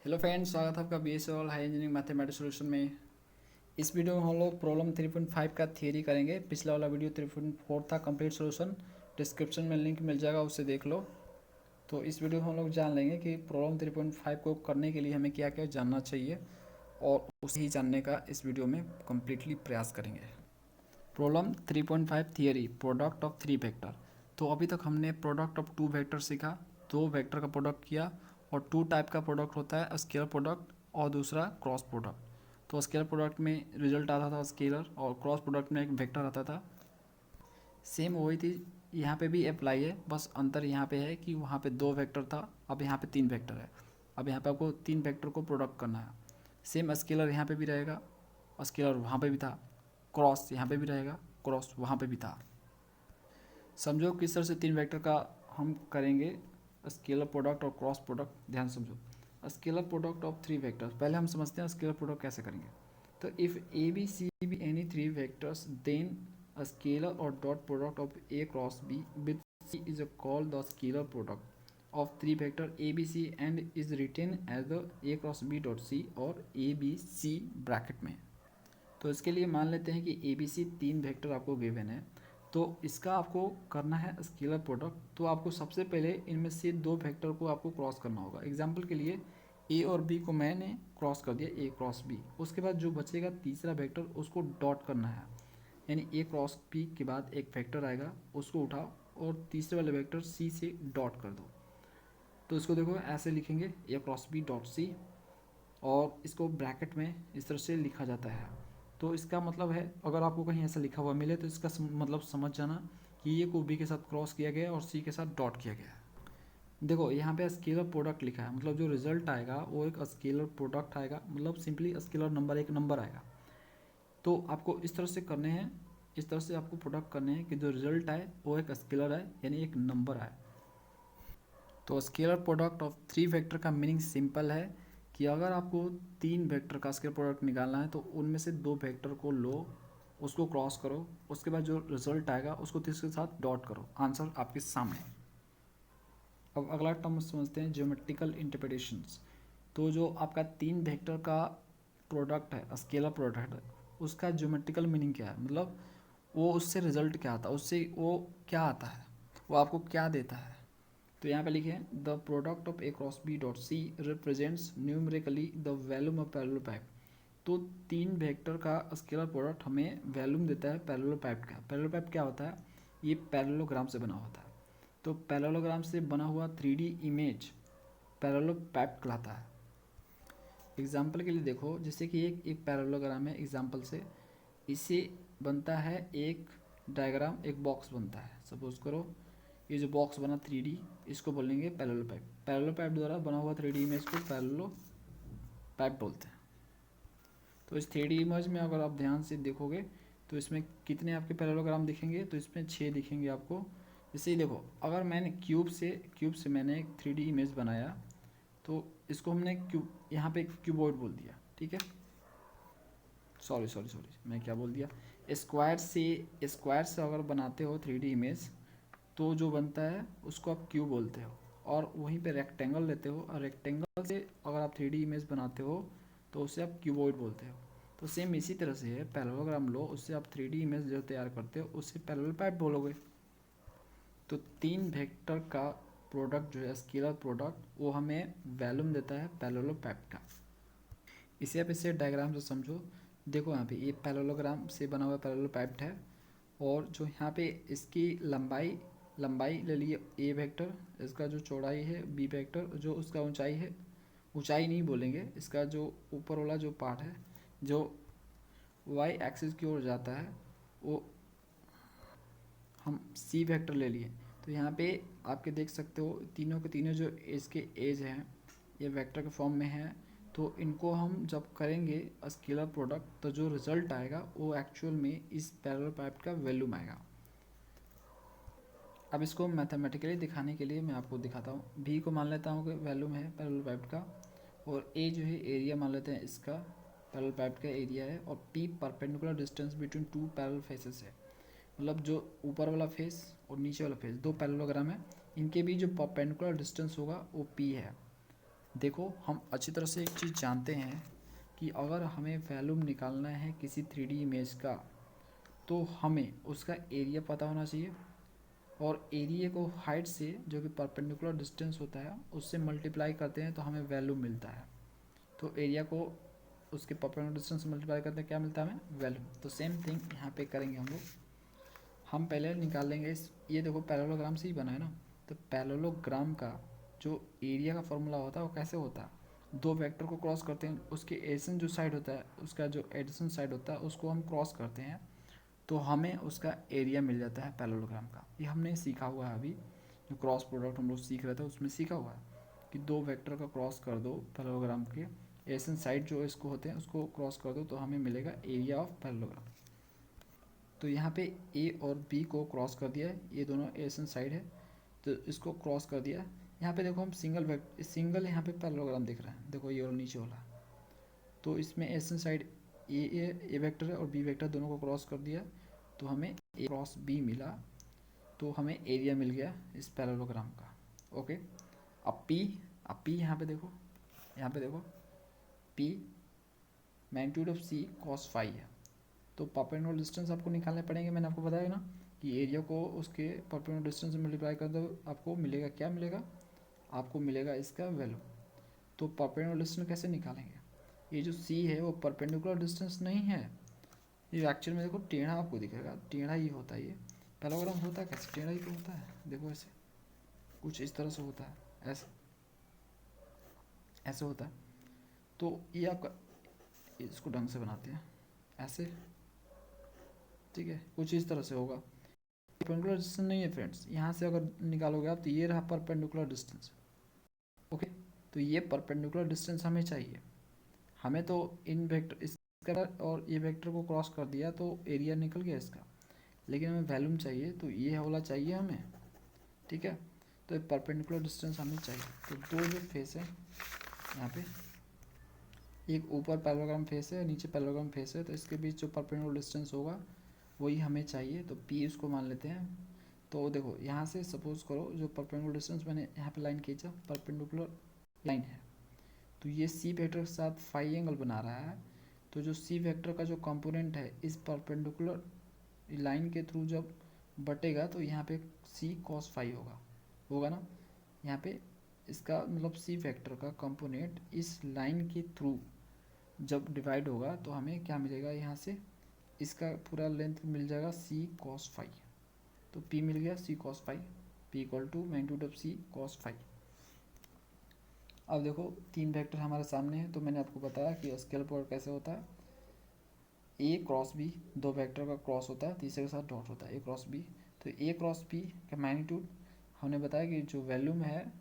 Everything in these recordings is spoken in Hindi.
हेलो फ्रेंड्स, स्वागत है आपका BSc all high engineering mathematics solution में। इस वीडियो में हम लोग प्रॉब्लम 3.5 का थियरी करेंगे। पिछला वाला वीडियो 3.4 था कंप्लीट सॉल्यूशन, डिस्क्रिप्शन में लिंक मिल जाएगा, उससे देख लो। तो इस वीडियो में हम लोग जान लेंगे कि प्रॉब्लम 3.5 को करने के लिए हमें क्या क्या जानना चाहिए और उसे ही जानने का इस वीडियो में कम्प्लीटली प्रयास करेंगे। Problem 3.5 theory, product of three vector. तो अभी तक हमने प्रोडक्ट ऑफ टू वेक्टर सीखा, दो वेक्टर का प्रोडक्ट किया। और टू टाइप का प्रोडक्ट होता है, स्केलर प्रोडक्ट और दूसरा क्रॉस प्रोडक्ट। तो स्केलर प्रोडक्ट में रिजल्ट आता था स्केलर, और क्रॉस प्रोडक्ट में एक वेक्टर आता था। सेम वही थी, यहाँ पे भी अप्लाई है, बस अंतर यहाँ पे है कि वहाँ पे दो वेक्टर था, अब यहाँ पे तीन वेक्टर है। अब यहाँ पे आपको तीन वेक्टर को प्रोडक्ट करना है। सेम स्केलर यहाँ पे भी रहेगा, स्केलर वहाँ पे भी था, क्रॉस यहाँ पे भी रहेगा, क्रॉस वहाँ पे भी था। समझो किस तरह से तीन वेक्टर का हम करेंगे स्केलर प्रोडक्ट और क्रॉस प्रोडक्ट। ध्यान समझो, scalar product of three vectors पहले हम समझते हैं स्केलर प्रोडक्ट कैसे करेंगे। तो if A B C be any three vectors then a scalar or dot product of A cross B with C is called the scalar product of three vector ABC and is written as the A cross B dot C और ABC ब्रैकेट में। तो इसके लिए मान लेते हैं कि ए बी सी तीन वेक्टर आपको गिवन है, तो इसका आपको करना है स्केलर प्रोडक्ट। तो आपको सबसे पहले इनमें से दो वेक्टर को आपको क्रॉस करना होगा। एग्जांपल के लिए ए और बी को मैंने क्रॉस कर दिया, ए क्रॉस बी। उसके बाद जो बचेगा तीसरा वेक्टर, उसको डॉट करना है, यानी ए क्रॉस बी के बाद एक वेक्टर आएगा, उसको उठाओ और तीसरे वाले वेक्टर सी से डॉट कर दो। तो इसको देखो ऐसे लिखेंगे, ए क्रॉस बी डॉट सी, और इसको ब्रैकेट में इस तरह से लिखा जाता है। तो इसका मतलब है, अगर आपको कहीं ऐसा लिखा हुआ मिले तो इसका मतलब समझ जाना कि ये को बी के साथ क्रॉस किया गया है और सी के साथ डॉट किया गया है। देखो यहाँ पे स्केलर प्रोडक्ट लिखा है, मतलब जो रिजल्ट आएगा वो एक स्केलर प्रोडक्ट आएगा, मतलब सिंपली स्केलर नंबर, एक नंबर आएगा। तो आपको इस तरह से करने हैं, इस तरह से आपको प्रोडक्ट करने हैं कि जो रिजल्ट आए वो एक स्केलर आए, यानी एक नंबर आए। तो scalar product of three vector का मीनिंग सिंपल है कि अगर आपको तीन वेक्टर का स्केलर प्रोडक्ट निकालना है तो उनमें से दो वेक्टर को लो, उसको क्रॉस करो, उसके बाद जो रिजल्ट आएगा उसको तीसरे के साथ डॉट करो। आंसर आपके सामने। अब अगला टर्म समझते हैं, ज्योमेट्रिकल इंटरप्रिटेशंस। तो जो आपका तीन वेक्टर का प्रोडक्ट है, स्केलर प्रोडक्ट है, उसका ज्योमेट्रिकल मीनिंग क्या है, मतलब वो उससे रिजल्ट क्या आता है, उससे वो क्या आता है, वो आपको क्या देता है। तो यहाँ पे लिखे the product of A cross B dot C represents numerically the volume of parallelepiped. तो तीन वेक्टर का स्केलर प्रोडक्ट हमें वैल्यूम देता है पैरेललोपाइप का। पैरेललोपाइप क्या होता है, ये पैरेललोग्राम से बना होता है। तो पैरेललोग्राम से बना हुआ 3D इमेज पैरेललोपाइप कहलाता है। एग्जाम्पल के लिए देखो, जैसे कि एक एक पैरेललोग्राम है, एग्जाम्पल से इससे बनता है एक डायग्राम, एक बॉक्स बनता है। सपोज करो ये जो बॉक्स बना 3D, इसको बोलेंगे पैरेललोपाइप। पैरेललोपाइप द्वारा बना हुआ 3D इमेज को पैरेललोपाइप बोलते हैं। तो इस 3D इमेज में अगर आप ध्यान से देखोगे तो इसमें कितने आपके पैरेललोग्राम दिखेंगे, तो इसमें 6 दिखेंगे आपको। जैसे ही देखो, अगर मैंने क्यूब से मैंने एक 3D इमेज बनाया, तो इसको हमने क्यूब, यहाँ पे क्यूबॉइड बोल दिया, ठीक है। सॉरी मैं क्या बोल दिया, स्क्वायर से अगर बनाते हो 3D इमेज, तो जो बनता है उसको आप क्यूब बोलते हो। और वहीं पे रेक्टेंगल लेते हो, और रेक्टेंगल से अगर आप 3D इमेज बनाते हो तो उसे आप क्यूबॉइड बोलते हो। तो सेम इसी तरह से है, पैरेललोग्राम लो, उससे आप 3D इमेज जो तैयार करते हो उसे पैरेललोपाइप बोलोगे। तो तीन वेक्टर का प्रोडक्ट जो है स्केलर प्रोडक्ट, वो हमें वैल्यूम देता है पैरेललोपाइप का। इसे आप इसे डायग्राम से समझो। देखो यहाँ पे ये पैरेललोग्राम से बना हुआ पैरेललोपाइप है, और जो यहाँ पे इसकी लंबाई लंबाई ले लिए ए वेक्टर, इसका जो चौड़ाई है बी वेक्टर, जो उसका ऊंचाई है, ऊंचाई नहीं बोलेंगे, इसका जो ऊपर वाला जो पार्ट है जो वाई एक्सिस की ओर जाता है, वो हम सी वेक्टर ले लिए। तो यहाँ पे आपके देख सकते हो तीनों के तीनों जो इसके एज हैं ये वेक्टर के फॉर्म में है। तो इनको हम जब करेंगे स्केलर प्रोडक्ट, तो जो रिजल्ट आएगा वो एक्चुअल में इस पैरेललोपाइप का वैल्यूम आएगा। अब इसको मैथमेटिकली दिखाने के लिए मैं आपको दिखाता हूँ। भी को मान लेता हूँ कि वैल्यूम है पैरेललोपाइप का, और ए जो है एरिया मान लेते हैं इसका, पैरेललोपाइप का एरिया है, और P perpendicular distance between two parallel faces है। मतलब जो ऊपर वाला फेस और नीचे वाला फेस, दो पैरेललोग्राम है, इनके बीच जो परपेंडिकुलर डिस्टेंस होगा वो पी है। देखो हम अच्छी तरह से एक चीज़ जानते हैं कि अगर हमें वॉल्यूम निकालना है किसी 3D इमेज का तो हमें उसका एरिया पता होना चाहिए, और एरिया को हाइट से जो कि परपेंडिकुलर डिस्टेंस होता है उससे मल्टीप्लाई करते हैं तो हमें वैल्यू मिलता है। तो एरिया को उसके परपेंडिकुलर डिस्टेंस से मल्टीप्लाई करते हैं क्या मिलता है हमें, वैल्यू। तो सेम थिंग यहाँ पे करेंगे हम लोग। हम पहले निकाल लेंगे इस, ये देखो पैरेललोग्राम से ही बना है ना, तो पैरेललोग्राम का जो एरिया का फॉर्मूला होता है वो कैसे होता है, दो वेक्टर को क्रॉस करते हैं, उसके एडिशन जो साइड होता है, उसका जो एडिशन साइड होता है उसको हम क्रॉस करते हैं तो हमें उसका एरिया मिल जाता है पैरेललोग्राम का। ये हमने सीखा हुआ है अभी, जो क्रॉस प्रोडक्ट हम लोग सीख रहे थे उसमें सीखा हुआ है कि दो वेक्टर का क्रॉस कर दो पैरेललोग्राम के, एडिशन साइड जो इसको होते हैं उसको क्रॉस कर दो तो हमें मिलेगा एरिया ऑफ पैरेललोग्राम। तो यहाँ पे ए और बी को क्रॉस कर दिया है, ये दोनों एडिशन साइड है तो इसको क्रॉस कर दिया। यहाँ पे देखो हम सिंगल यहाँ पे पैरेललोग्राम दिख रहा है, देखो ये और नीचे वाला, तो इसमें एडिशन साइड ए वेक्टर है और बी वेक्टर दोनों को क्रॉस कर दिया तो हमें ए क्रॉस बी मिला, तो हमें एरिया मिल गया इस पैरेललोग्राम का। ओके, अब पी यहाँ पे देखो P magnitude of C cos phi है। तो परपेंडिकुलर डिस्टेंस आपको निकालने पड़ेंगे, मैंने आपको बताया ना कि एरिया को उसके परपेंडिकुलर डिस्टेंस से मल्टीप्लाई कर दो, आपको मिलेगा क्या मिलेगा, आपको मिलेगा इसका वैल्यू। तो परपेंडिकुलर डिस्टेंस कैसे निकालेंगे, ये जो सी है वो परपेंडिकुलर डिस्टेंस नहीं है, ये एक्चुअल में देखो टेढ़ा आपको दिखेगा, टेढ़ा ही होता है ये पैरेललोग्राम होता है कैसे, टेढ़ा ही तो होता है, देखो ऐसे कुछ इस तरह से होता है, ऐसे ऐसे होता है। तो ये आपका, इसको ढंग से बनाते हैं ऐसे, ठीक है, कुछ इस तरह से होगा। परपेंडिकुलर डिस्टेंस नहीं है फ्रेंड्स, यहाँ से अगर निकालोगे आप तो ये रहा परपेंडिकुलर डिस्टेंस। ओके, तो ये परपेंडिकुलर डिस्टेंस हमें चाहिए, हमें तो इन वेक्टर इसका और ये वेक्टर को क्रॉस कर दिया तो एरिया निकल गया इसका, लेकिन हमें वैल्यूम चाहिए तो ये वाला चाहिए हमें, ठीक है। तो परपेंडिकुलर डिस्टेंस हमें चाहिए, तो दो जो फेस है यहाँ पे, एक ऊपर पैरेललोग्राम फेस है नीचे पैरेललोग्राम फेस है, तो इसके बीच जो परपेंडिकुलर डिस्टेंस होगा वही हमें चाहिए, तो पी उसको मान लेते हैं। तो देखो यहाँ से सपोज करो जो परपेंडिकुलर डिस्टेंस मैंने यहाँ पे लाइन खींचा, परपेंडिकुलर लाइन है तो ये सी वेक्टर के साथ फाई एंगल बना रहा है, तो जो सी वेक्टर का जो कंपोनेंट है इस परपेंडिकुलर लाइन के थ्रू जब बटेगा तो यहाँ पे सी कॉस फाई होगा ना, यहाँ पे इसका मतलब सी वेक्टर का कंपोनेंट इस लाइन के थ्रू जब डिवाइड होगा तो हमें क्या मिलेगा, यहाँ से इसका पूरा लेंथ मिल जाएगा सी कॉस फाई, तो पी मिल गया C cos phi, P equal to magnitude of C cos phi. अब देखो तीन वेक्टर हमारे सामने हैं, तो मैंने आपको बताया कि स्केलर प्रोडक्ट कैसे होता है, ए क्रॉस बी, दो वेक्टर का क्रॉस होता है तीसरे के साथ डॉट होता है, ए क्रॉस बी। तो ए क्रॉस बी का मैग्नीट्यूड हमने बताया कि जो वैल्यूम है,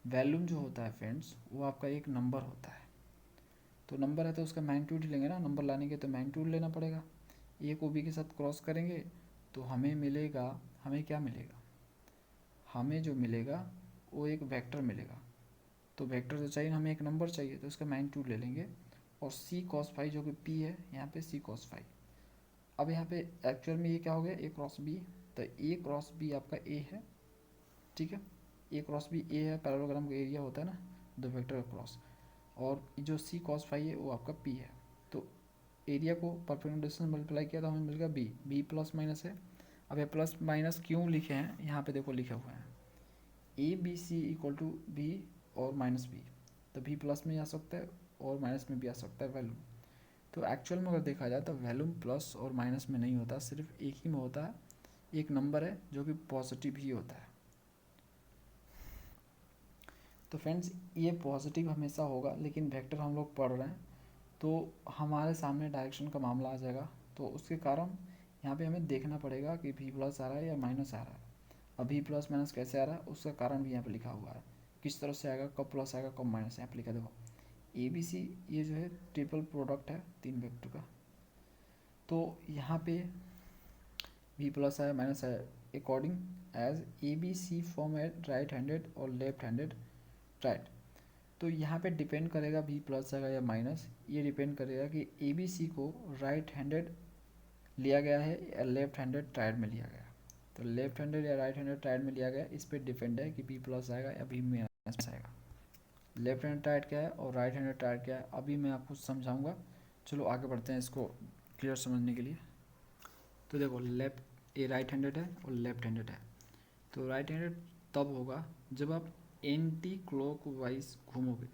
वैल्यूम जो होता है फ्रेंड्स वो आपका एक नंबर होता है, तो नंबर है तो उसका मैग्नीट्यूड ही लेंगे ना, नंबर लाने के तो मैग्नीट्यूड लेना पड़ेगा। ए को बी के साथ क्रॉस करेंगे तो हमें मिलेगा, हमें क्या मिलेगा, हमें जो मिलेगा वो एक वेक्टर मिलेगा, तो वेक्टर तो चाहिए हमें, एक नंबर चाहिए तो उसका मैग्नीट्यूड ले लेंगे, और सी कॉस फाई जो कि पी है यहाँ पे सी कॉस फाई। अब यहाँ पे एक्चुअल में ये क्या हो गया, ए क्रॉस बी, तो ए क्रॉस बी आपका ए है, ठीक है, ए क्रॉस बी ए है, पैरेललोग्राम का एरिया होता है ना दो वेक्टर का क्रॉस, और जो सी कॉस फाई है वो आपका पी है। तो एरिया को परपेंडिकुलर डिस्टेंस मल्टीप्लाई किया तो हमें मिल गया बी, बी प्लस माइनस है। अब ये प्लस माइनस क्यों लिखे हैं, यहाँ पे देखो लिखे हुए हैं A B C equal to B और माइनस बी, तो बी प्लस में आ सकता है और माइनस में भी आ सकता है वैल्यूम। तो एक्चुअल में अगर देखा जाए तो वैल्यूम प्लस और माइनस में नहीं होता, सिर्फ एक ही में होता है, एक नंबर है जो कि पॉजिटिव ही होता है। तो फ्रेंड्स ये पॉजिटिव हमेशा होगा, लेकिन वेक्टर हम लोग पढ़ रहे हैं तो हमारे सामने डायरेक्शन का मामला आ जाएगा, तो उसके कारण यहाँ पे हमें देखना पड़ेगा कि भी प्लस आ रहा है या माइनस आ रहा है। अब भी प्लस माइनस कैसे आ रहा है उसका कारण भी यहाँ पे लिखा हुआ है, किस तरह से आएगा, कब प्लस आएगा कब माइनस, यहाँ पे लिखा देखो ए बी सी, ये जो है ट्रिपल प्रोडक्ट है तीन वेक्टर का, तो यहाँ पे भी प्लस है माइनस है according as A B C form at right handed और लेफ्ट हैंडेड राइट। तो यहाँ पे डिपेंड करेगा भी प्लस आएगा या माइनस, ये डिपेंड करेगा कि ए बी सी को राइट हैंडेड लिया गया है या लेफ्ट हैंडेड ट्राइड में लिया गया। तो लेफ्ट हैंडेड या राइट हैंडेड ट्राइड में लिया गया, इस पर डिपेंड है कि बी प्लस आएगा या बी माइनस आएगा। लेफ्ट हैंड ट्रायड क्या है और राइट हैंड ट्रायड क्या है अभी मैं आपको समझाऊंगा। चलो आगे बढ़ते हैं इसको क्लियर समझने के लिए। तो देखो लेफ्ट ये राइट हैंडेड है और लेफ्ट हैंडेड है। तो राइट हैंडेड तब होगा जब आप एंटी क्लॉक वाइज घूमोगे।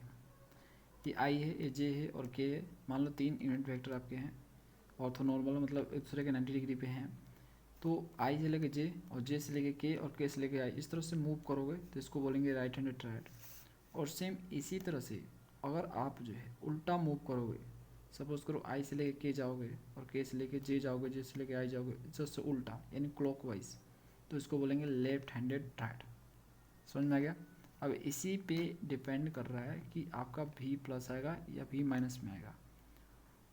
ये आई है, ये जे है और के है। मान लो 3 यूनिट वेक्टर आपके हैं, ऑर्थोनॉर्मल मतलब एक दूसरे के 90 डिग्री पे हैं। तो आई से लेके जे और जे से लेके के और के से लेके आई, इस तरह से मूव करोगे तो इसको बोलेंगे राइट हैंडेड ट्रायड। और सेम इसी तरह से अगर आप जो है उल्टा मूव करोगे, सपोज करो आई से लेके के जाओगे और के से लेके जे जाओगे, जे से लेके आई जाओगे, इस तरह से उल्टा यानी क्लॉकवाइज, तो इसको बोलेंगे लेफ्ट हैंडेड ट्रायड। समझ में आ गया। अब इसी पे डिपेंड कर रहा है कि आपका भी प्लस आएगा या भी माइनस में आएगा।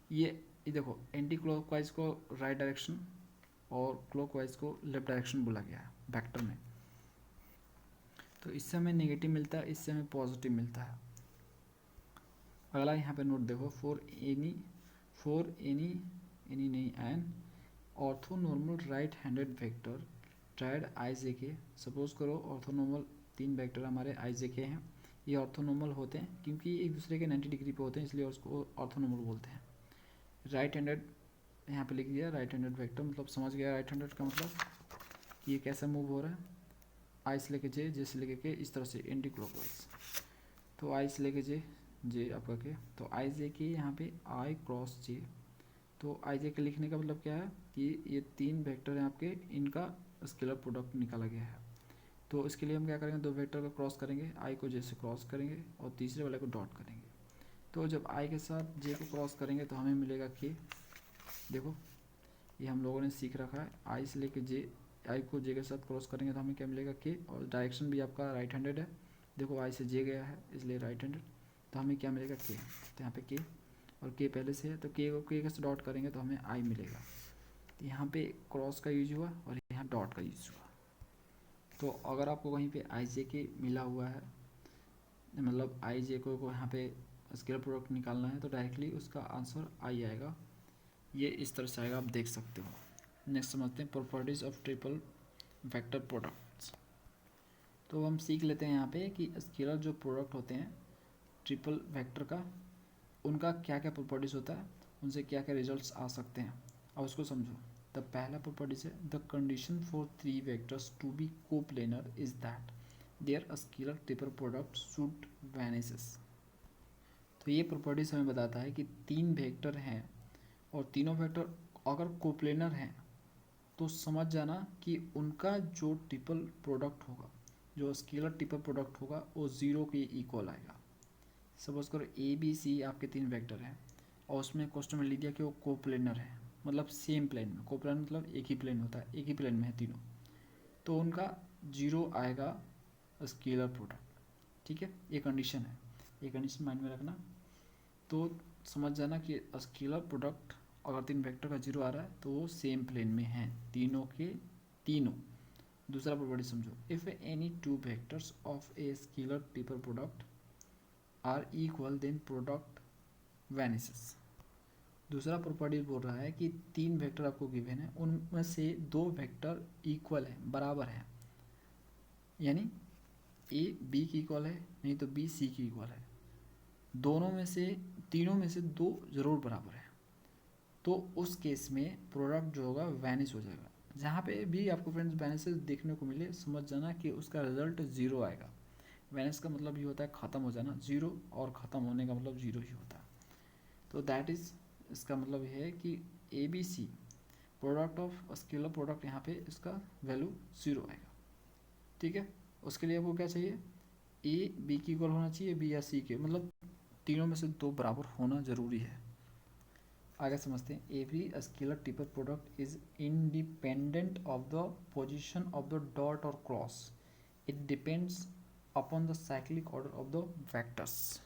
ये देखो एंटी क्लॉकवाइज को राइट डायरेक्शन और क्लॉकवाइज को लेफ्ट डायरेक्शन बोला गया है वेक्टर में। तो इससे हमें नेगेटिव मिलता है, इससे हमें पॉजिटिव मिलता है। अगला यहाँ पे नोट देखो, फॉर एनी नहीं an orthonormal right handed vector triad I J K. Suppose करो ऑर्थोनॉर्मल 3 वेक्टर हमारे आई जे के हैं। ये ऑर्थोनॉर्मल होते हैं क्योंकि एक दूसरे के 90 डिग्री पे होते हैं, इसलिए उसको ऑर्थोनॉर्मल बोलते हैं। राइट हैंडेड यहाँ पे लिख दिया राइट हैंडेड वेक्टर, मतलब समझ गया राइट हैंडेड का मतलब कि ये कैसा मूव हो रहा है। आई से लेके जे, जे से लेके के, इस तरह से एंटी क्लॉकवाइज। तो आई से लेके जे, जे आपका के, तो आई जे के यहाँ पे आई क्रॉस जे। तो आई जे के लिखने का मतलब क्या है कि ये 3 वेक्टर हैं आपके, इनका स्केलर प्रोडक्ट निकाला गया है। तो इसके लिए हम क्या करेंगे, 2 वेक्टर को क्रॉस करेंगे, आई को जे से क्रॉस करेंगे और तीसरे वाले को डॉट करेंगे। तो जब आई के साथ जे को क्रॉस करेंगे तो हमें मिलेगा के। देखो ये हम लोगों ने सीख रखा है, आई से लेके जे, आई को जे के साथ क्रॉस करेंगे तो हमें क्या मिलेगा के, और डायरेक्शन भी आपका राइट हैंडेड है। देखो आई से जे गया है इसलिए राइट हैंडेड, तो हमें क्या मिलेगा के। तो यहाँ पे के और के पहले से है तो के को के से डॉट करेंगे तो हमें आई मिलेगा। तो यहाँ पे क्रॉस का यूज हुआ और यहाँ डॉट का यूज हुआ। तो अगर आपको वहीं पे आई जे के मिला हुआ है, मतलब आई जे को यहाँ पे स्केलर प्रोडक्ट निकालना है, तो डायरेक्टली उसका आंसर आई आएगा। ये इस तरह से आएगा, आप देख सकते हो। नेक्स्ट समझते हैं properties of triple vector products. तो हम सीख लेते हैं यहाँ पे कि स्केलर जो प्रोडक्ट होते हैं ट्रिपल वेक्टर का, उनका क्या क्या प्रॉपर्टीज होता है, उनसे क्या क्या रिजल्ट्स आ सकते हैं। अब उसको समझो। द पहला प्रॉपर्टीज है the condition for 3 vectors to be coplanar is that their scalar triple product should vanishes. तो ये प्रॉपर्टीज हमें बताता है कि 3 वेक्टर हैं और तीनों वेक्टर अगर कोप्लेनर हैं तो समझ जाना कि उनका जो ट्रिपल प्रोडक्ट होगा, जो स्केलर ट्रिपल प्रोडक्ट होगा, वो 0 के इक्वल आएगा। सपोज करो ए बी सी आपके 3 वेक्टर हैं और उसमें क्वेश्चन में लिख दिया कि वो कोप्लेनर है, मतलब सेम प्लेन में। कोप्लेनर मतलब एक ही प्लेन होता है, एक ही प्लेन में है तीनों, तो उनका 0 आएगा स्केलर प्रोडक्ट। ठीक है, ये कंडीशन है, ये कंडीशन माइंड में रखना। तो समझ जाना कि स्केलर प्रोडक्ट अगर 3 वेक्टर का 0 आ रहा है तो वो सेम प्लेन में हैं तीनों के तीनों। दूसरा प्रॉपर्टी समझो, if any 2 vectors of a scalar triple product are equal then product vanishes. दूसरा प्रॉपर्टी बोल रहा है कि 3 वेक्टर आपको गिवन है, उनमें से 2 वेक्टर इक्वल है, बराबर है, यानी ए बी की इक्वल है, नहीं तो बी सी की इक्वल है। दोनों में से, तीनों में से 2 ज़रूर बराबर है, तो उस केस में प्रोडक्ट जो होगा वैनिश हो जाएगा। जहाँ पे भी आपको फ्रेंड्स वैनिशेस देखने को मिले, समझ जाना कि उसका रिजल्ट 0 आएगा। वैनिश का मतलब ये होता है ख़त्म हो जाना, 0 और ख़त्म होने का मतलब 0 ही होता है। तो दैट इज़, इसका मतलब ये है कि A B C product of scalar product, यहाँ पे इसका वैल्यू 0 आएगा। ठीक है, उसके लिए आपको क्या चाहिए, ए बी की इक्वल होना चाहिए, बी या सी के, मतलब तीनों में से 2 बराबर होना ज़रूरी है। आगे समझते हैं, every scalar triple product is independent of the position of the dot और cross, it depends upon the cyclic order of the vectors.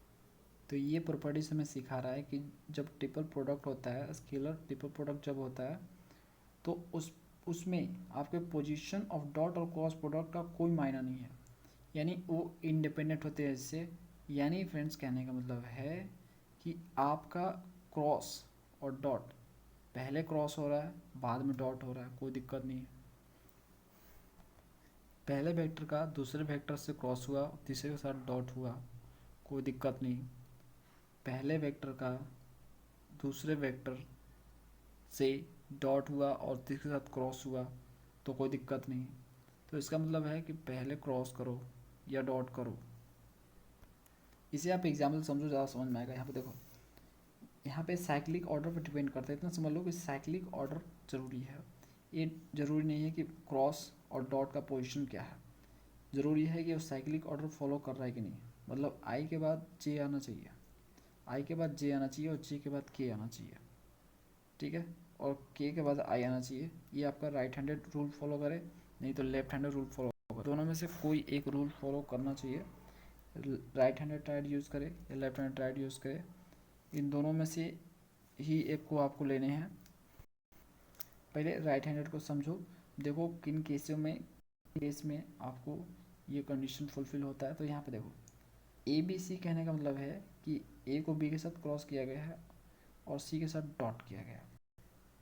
तो ये प्रॉपर्टीज हमें सिखा रहा है कि जब ट्रिपल प्रोडक्ट होता है, स्केलर ट्रिपल प्रोडक्ट जब होता है, तो उसमें आपके पोजीशन ऑफ डॉट और क्रॉस प्रोडक्ट का कोई मायना नहीं है, यानी वो इंडिपेंडेंट होते हैं इससे। यानी फ्रेंड्स कहने का मतलब है कि आपका क्रॉस और डॉट, पहले क्रॉस हो रहा है बाद में डॉट हो रहा है, कोई दिक्कत नहीं है। पहले वेक्टर का दूसरे वेक्टर से क्रॉस हुआ, तीसरे के साथ डॉट हुआ, कोई दिक्कत नहीं। पहले वेक्टर का दूसरे वेक्टर से डॉट हुआ और तीसरे के साथ क्रॉस हुआ तो कोई दिक्कत नहीं। तो इसका मतलब है कि पहले क्रॉस करो या डॉट करो। इसे आप एग्जाम्पल समझो, ज़्यादा समझ में आएगा। यहाँ पे देखो, यहाँ पे साइक्लिक ऑर्डर पर डिपेंड करता है। इतना समझ लो कि साइक्लिक ऑर्डर ज़रूरी है। ये ज़रूरी नहीं है कि क्रॉस और डॉट का पोजीशन क्या है, ज़रूरी है कि वो साइक्लिक ऑर्डर फॉलो कर रहा है कि नहीं। मतलब आई के बाद जे आना चाहिए, आई के बाद जे आना चाहिए और जे के बाद के आना चाहिए, ठीक है, और के बाद आई आना चाहिए। ये आपका राइट हैंडेड रूल फॉलो करे, नहीं तो लेफ्ट हैंडेड रूल फॉलो करे। दोनों में से कोई एक रूल फॉलो करना चाहिए। राइट हैंडेड ट्राइड यूज़ करे या लेफ्ट हैंडेड ट्राइड यूज़ करे, इन दोनों में से ही एक को आपको लेने हैं। पहले राइट हैंडेड को समझो। देखो किन केस में आपको ये कंडीशन फुलफिल होता है। तो यहाँ पे देखो, ए बी सी कहने का मतलब है कि ए को बी के साथ क्रॉस किया गया है और सी के साथ डॉट किया गया है,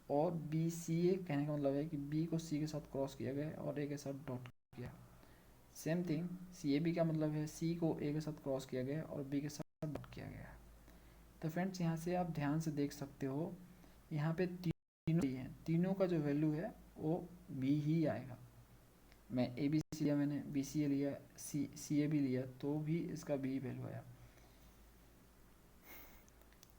और बी सी ए कहने का मतलब है कि बी को सी के साथ क्रॉस किया गया है और ए के साथ डॉट किया। Same thing C A B का मतलब है सी को ए के साथ क्रॉस किया गया है और बी के साथ डॉट किया गया है। तो फ्रेंड्स यहाँ से आप ध्यान से देख सकते हो, यहाँ पे तीनों हैं, तीनों का जो वैल्यू है वो बी ही आएगा। मैं ए बी सी लिया, मैंने बी सी ए लिया, सी ए बी लिया, तो भी इसका बी वैल्यू आया।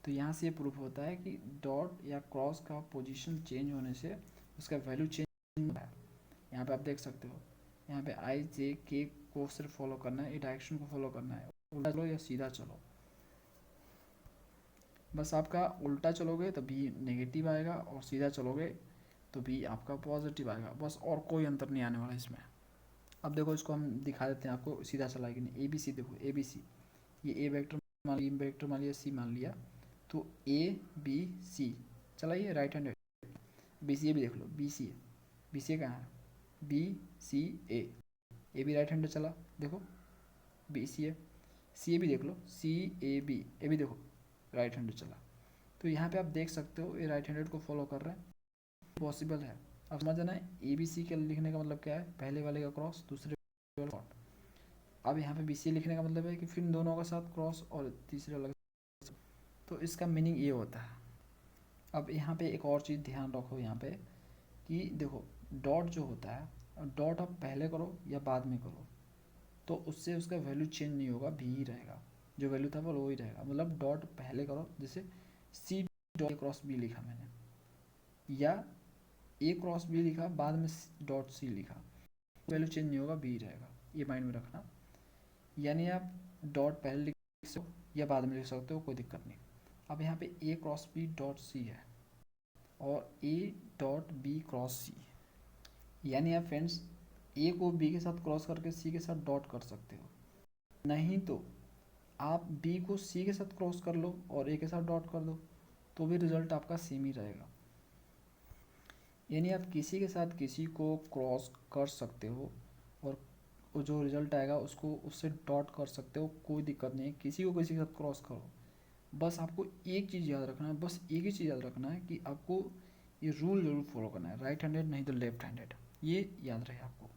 तो यहाँ से ये प्रूफ होता है कि डॉट या क्रॉस का पोजीशन चेंज होने से उसका वैल्यू चेंज होता है। यहाँ पे आप देख सकते हो, यहाँ पे आई जे के को सिर्फ फॉलो करना है, ये डायरेक्शन को फॉलो करना है, उल्टा चलो या सीधा चलो। बस आपका उल्टा चलोगे तो बी नेगेटिव आएगा और सीधा चलोगे तो बी आपका पॉजिटिव आएगा, बस, और कोई अंतर नहीं आने वाला इसमें। अब देखो इसको हम दिखा देते हैं आपको सीधा चला कि नहीं। ए बी सी देखो, ए बी सी, ये ए वेक्टर मान लिया, वेक्टर मान लिया, सी मान लिया, तो ए बी सी चला, ये राइट हैंड। बी सी ए भी देख लो, बी सी ए, बी सी ए कहाँ है, बी सी ए भी राइट हैंड चला, देखो बी सी ए भी देख लो, सी ए भी देखो राइट हैंड चला। तो यहाँ पे आप देख सकते हो ये राइट हैंडेड को फॉलो कर रहे हैं, पॉसिबल है। अब समझना है ए बी सी के लिखने का मतलब क्या है, पहले वाले का क्रॉस दूसरे वाले का। अब यहाँ पे बी सी लिखने का मतलब है कि फिर दोनों का साथ क्रॉस और तीसरे वाले, तो इसका मीनिंग ये होता है। अब यहाँ पे एक और चीज़ ध्यान रखो यहाँ पे कि देखो डॉट जो होता है, डॉट आप पहले करो या बाद में करो तो उससे उसका वैल्यू चेंज नहीं होगा, भी ही रहेगा, जो वैल्यू था वो ही रहेगा। मतलब डॉट पहले करो, जैसे सी डॉट क्रॉस बी लिखा मैंने, या ए क्रॉस बी लिखा बाद में डॉट सी लिखा, वैल्यू चेंज नहीं होगा, बी रहेगा, ये माइंड में रखना। यानी आप डॉट पहले लिख सकते हो या बाद में लिख सकते हो, कोई दिक्कत नहीं। अब यहाँ पे ए क्रॉस बी डॉट सी है और ए डॉट बी क्रॉस सी, यानी आप फ्रेंड्स ए को बी के साथ क्रॉस करके सी के साथ डॉट कर सकते हो, नहीं तो आप बी को सी के साथ क्रॉस कर लो और ए के साथ डॉट कर दो, तो भी रिजल्ट आपका सेम ही रहेगा। यानी आप किसी के साथ किसी को क्रॉस कर सकते हो और वो जो रिजल्ट आएगा उसको उससे डॉट कर सकते हो, कोई दिक्कत नहीं है। किसी को किसी के साथ क्रॉस करो, बस आपको एक चीज़ याद रखना है, बस एक ही चीज़ याद रखना है कि आपको ये रूल जरूर फॉलो करना है, राइट हैंडेड नहीं तो लेफ्ट हैंडेड, ये याद रहे आपको।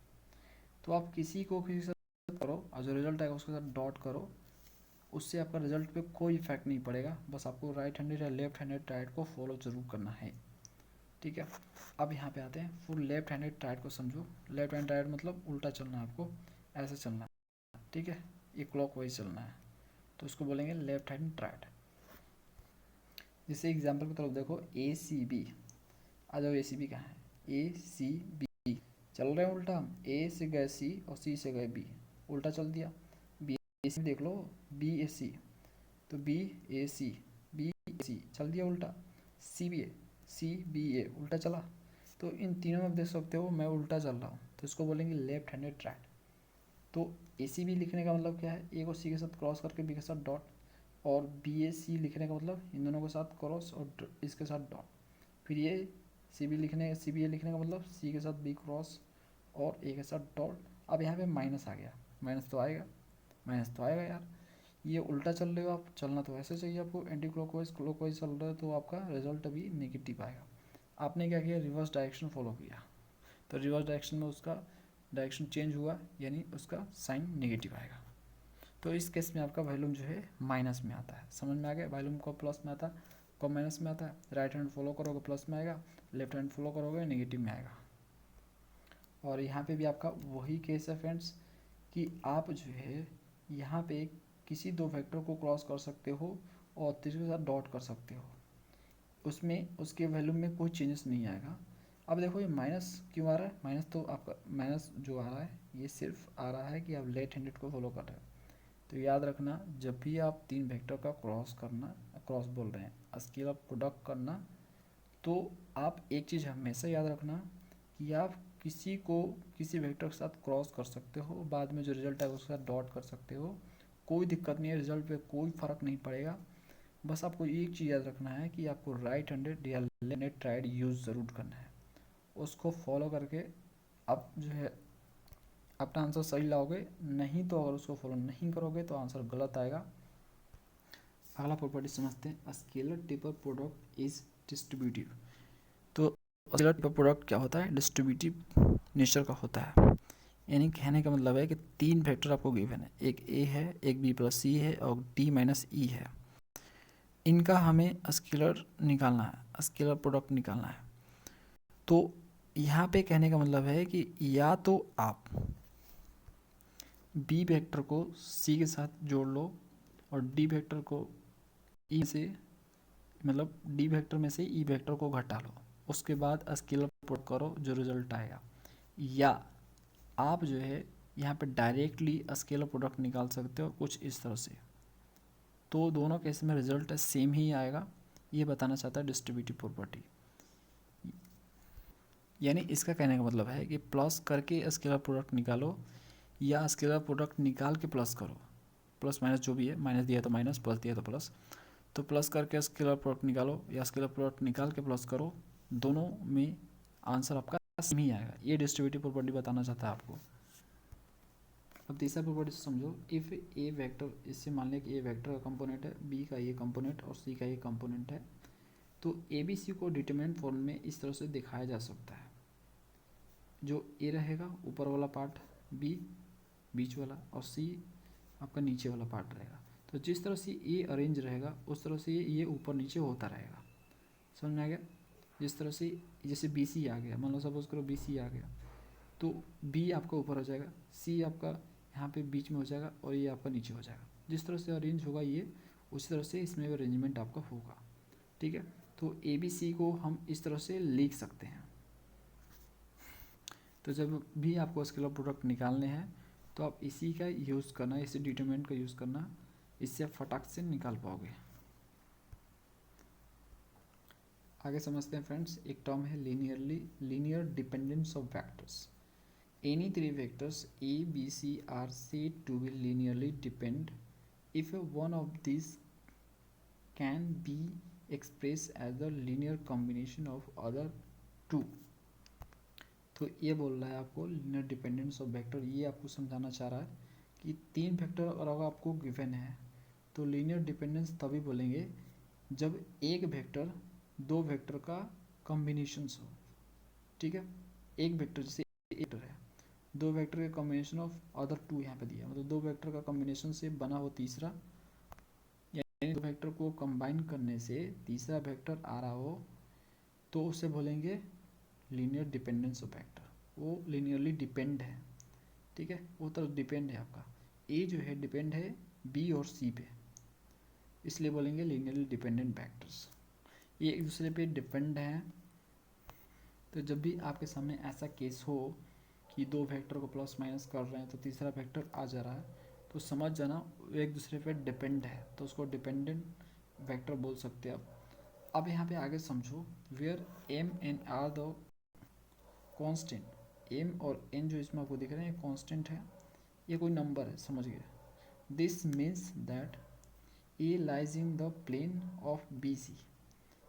तो आप किसी को किसी के साथ करो और जो रिजल्ट आएगा उसके साथ डॉट करो, उससे आपका रिजल्ट पे कोई इफेक्ट नहीं पड़ेगा। बस आपको राइट हैंडेड या लेफ्ट हैंडेड ट्राइड को फॉलो जरूर करना है, ठीक है। अब यहाँ पे आते हैं, फुल लेफ्ट हैंडेड ट्राइड को समझो। लेफ्ट हैंड ट्राइड मतलब उल्टा चलना है आपको, ऐसे चलना है, ठीक है, ये क्लॉक वाइज चलना है, तो उसको बोलेंगे लेफ्ट हैंड ट्राइड। जैसे एग्जाम्पल की तरफ देखो, ए सी बी, आ जाओ, ए सी बी कहाँ है, ए सी बी चल रहे हैं उल्टा, ए से गए सी और सी से गए बी, उल्टा चल दिया। बी ए सी देख लो, बी ए सी, तो बी ए सी, बी ए सी चल दिया उल्टा, सी बी ए उल्टा चला। तो इन तीनों में देख सकते हो मैं उल्टा चल रहा हूँ, तो इसको बोलेंगे लेफ्ट हैंडेड ट्राइड। तो ए सी बी लिखने का मतलब क्या है, ए को सी के साथ क्रॉस करके बी के साथ डॉट, और बी ए सी लिखने का मतलब इन दोनों के साथ क्रॉस और इसके साथ डॉट। फिर ये सी बी ए लिखने का मतलब सी के साथ बी क्रॉस और ए के साथ डॉट। अब यहाँ पे माइनस आ गया, माइनस तो आएगा यार, ये उल्टा चल रहे हो आप, चलना तो ऐसे चाहिए आपको, एंटी क्लॉकवाइज चल रहा है, तो आपका रिजल्ट अभी नेगेटिव आएगा। आपने क्या किया, रिवर्स डायरेक्शन फॉलो किया, तो रिवर्स डायरेक्शन में उसका डायरेक्शन चेंज हुआ, यानी उसका साइन नेगेटिव आएगा। तो इस केस में आपका वॉल्यूम जो है माइनस में आता है। समझ में आ गया? वॉल्यूम को प्लस में आता है, को माइनस में आता है। राइट हैंड फॉलो करोगे प्लस में आएगा, लेफ्ट हैंड फॉलो करोगे नेगेटिव में आएगा। और यहाँ पे भी आपका वही केस है फ्रेंड्स कि आप जो है यहाँ पे किसी दो वेक्टर को क्रॉस कर सकते हो और तीसरे के साथ डॉट कर सकते हो, उसमें उसके वैल्यू में कोई चेंजेस नहीं आएगा। अब देखो ये माइनस क्यों आ रहा है? माइनस तो आपका माइनस जो आ रहा है ये सिर्फ आ रहा है कि आप लेफ्ट हैंडेड को फॉलो कर रहे हो। तो याद रखना, जब भी आप तीन वेक्टर का क्रॉस करना, क्रॉस बोल रहे हैं स्केलर प्रोडक्ट करना, तो आप एक चीज़ हमेशा याद रखना कि आप किसी को किसी वेक्टर के साथ क्रॉस कर सकते हो, बाद में जो रिजल्ट है उसके साथ डॉट कर सकते हो, कोई दिक्कत नहीं है, रिजल्ट पे कोई फ़र्क नहीं पड़ेगा। बस आपको एक चीज़ याद रखना है कि आपको राइट हैंडेड या लेफ्ट हैंडेड ट्राइड यूज़ ज़रूर करना है। उसको फॉलो करके आप जो है अपना आंसर सही लाओगे, नहीं तो अगर उसको फॉलो नहीं करोगे तो आंसर गलत आएगा। अगला प्रॉपर्टी समझते हैं, scalar taper product is distributive. तो स्केलर टेपर प्रोडक्ट क्या होता है? डिस्ट्रीब्यूटिव नेचर का होता है। यानी कहने का मतलब है कि तीन वेक्टर आपको गिवन है, एक ए है, एक बी प्लस सी है और डी माइनस ई है। इनका हमें स्केलर निकालना है, स्केलर प्रोडक्ट निकालना है। तो यहाँ पे कहने का मतलब है कि या तो आप बी वेक्टर को सी के साथ जोड़ लो और डी वेक्टर को ई से, मतलब डी वेक्टर में से ई वेक्टर को घटा लो, उसके बाद स्केलर प्रोडक्ट करो, जो रिजल्ट आएगा। या आप जो है यहाँ पे डायरेक्टली स्केलर प्रोडक्ट निकाल सकते हो कुछ इस तरह से। तो दोनों केस में रिजल्ट सेम ही आएगा, ये बताना चाहता है डिस्ट्रीब्यूटिव प्रॉपर्टी। यानी इसका कहने का मतलब है कि प्लस करके स्केलर प्रोडक्ट निकालो या स्केलर प्रोडक्ट निकाल के प्लस करो, प्लस माइनस जो भी है, माइनस दिया तो माइनस, प्लस दिया तो प्लस। तो प्लस करके स्केलर प्रोडक्ट निकालो या स्केलर प्रोडक्ट निकाल के प्लस करो, दोनों में आंसर आपका सेम ही आएगा। ये डिस्ट्रीब्यूटिव प्रॉपर्टी बताना चाहता है आपको। अब तीसरा प्रॉपर्टी समझो, इफ़ ए वेक्टर, इससे मान लें कि ए वेक्टर का कंपोनेंट है, बी का ये कंपोनेंट और सी का ये कंपोनेंट है। तो ए बी सी को डिटरमिनेंट फॉर्म में इस तरह से दिखाया जा सकता है। जो ए रहेगा ऊपर वाला पार्ट, बी बीच वाला और सी आपका नीचे वाला पार्ट रहेगा। तो जिस तरह से ए अरेंज रहेगा उस तरह से ये ऊपर नीचे होता रहेगा। समझ में आ गया? जिस तरह से जैसे बी सी आ गया, मान लो सपोज करो बी सी आ गया, तो बी आपका ऊपर हो जाएगा, सी आपका यहाँ पे बीच में हो जाएगा और ये आपका नीचे हो जाएगा। जिस तरह से अरेंज होगा ये, उसी तरह से इसमें भी अरेंजमेंट आपका होगा। ठीक है? तो ए बी सी को हम इस तरह से लिख सकते हैं। तो जब भी आपको स्केलर प्रोडक्ट निकालने हैं तो आप इसी का यूज़ करना, इसी डिटरमिनेंट का यूज़ करना, इससे आप फटाक से निकाल पाओगे। आगे समझते हैं फ्रेंड्स, एक टर्म है linear dependence of vectors. Any three vectors A B C are said to be linearly depend if one of this can be express as the linear combination of other two. तो ये बोल रहा है आपको लीनियर डिपेंडेंस ऑफ वेक्टर, ये आपको समझाना चाह रहा है कि तीन वेक्टर अगर आपको गिवन है तो लीनियर डिपेंडेंस तभी बोलेंगे जब एक वेक्टर दो वेक्टर का कॉम्बिनेशन हो। ठीक है? एक वेक्टर जैसे एक वेक्टर है, दो वेक्टर के कॉम्बिनेशन ऑफ अदर टू यहाँ पे दिया, मतलब दो वेक्टर का कॉम्बिनेशन से बना हो तीसरा, यानी दो वेक्टर को कंबाइन करने से तीसरा वेक्टर आ रहा हो, तो उसे बोलेंगे लीनियर डिपेंडेंस ऑफ वेक्टर। वो लीनियरली डिपेंड है। ठीक है? वो तो डिपेंड है आपका, ए जो है डिपेंड है बी और सी पे, इसलिए बोलेंगे लीनियरली डिपेंडेंट वेक्टर्स। ये एक दूसरे पे डिपेंड हैं। तो जब भी आपके सामने ऐसा केस हो कि दो वेक्टर को प्लस माइनस कर रहे हैं तो तीसरा वेक्टर आ जा रहा है, तो समझ जाना वो एक दूसरे पे डिपेंड है, तो उसको डिपेंडेंट वेक्टर बोल सकते हैं आप। अब यहाँ पे आगे समझो, where M N are the constant, M और एन जो इसमें आपको दिख रहे हैं कॉन्स्टेंट है, ये कोई नंबर है, समझ गए? This means that A lies in the plane of B C.